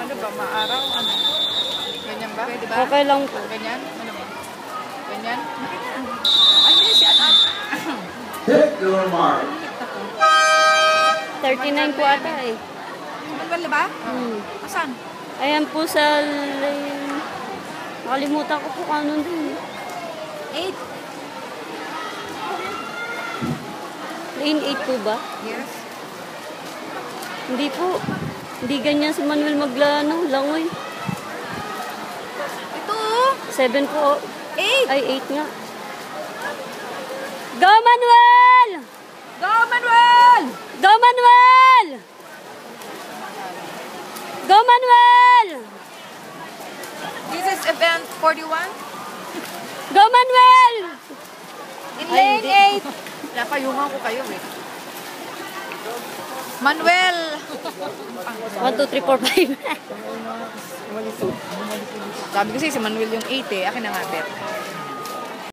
Ano ba? Maaraw? Ano? Ganyan ba? Pwede ba? Okay lang po. Ganyan? Ano ba? Ganyan? Ay, hindi. Si Anak. Hit your mark. 39 po ata eh. Manuel na ba? Asan? Ayan po sa lane. Nakalimutan ko po kung ano din. 8. Lane 8 po ba? Yes. Hindi po. Hindi ganyan si Manuel maglano. Langoy. Ito. 7 po. 8. Ay, 8 nga. Go, Manuel! Go, Manuel! Go, Manuel! Go, Manuel! This is event 41. Go, Manuel! In Ay, lane hindi. 8. Napayungan ko kayo eh. Manuel! 1, 2, 3, 4, 5. Sabi kasi si Manuel yung 8 eh. Akin na nga, bet.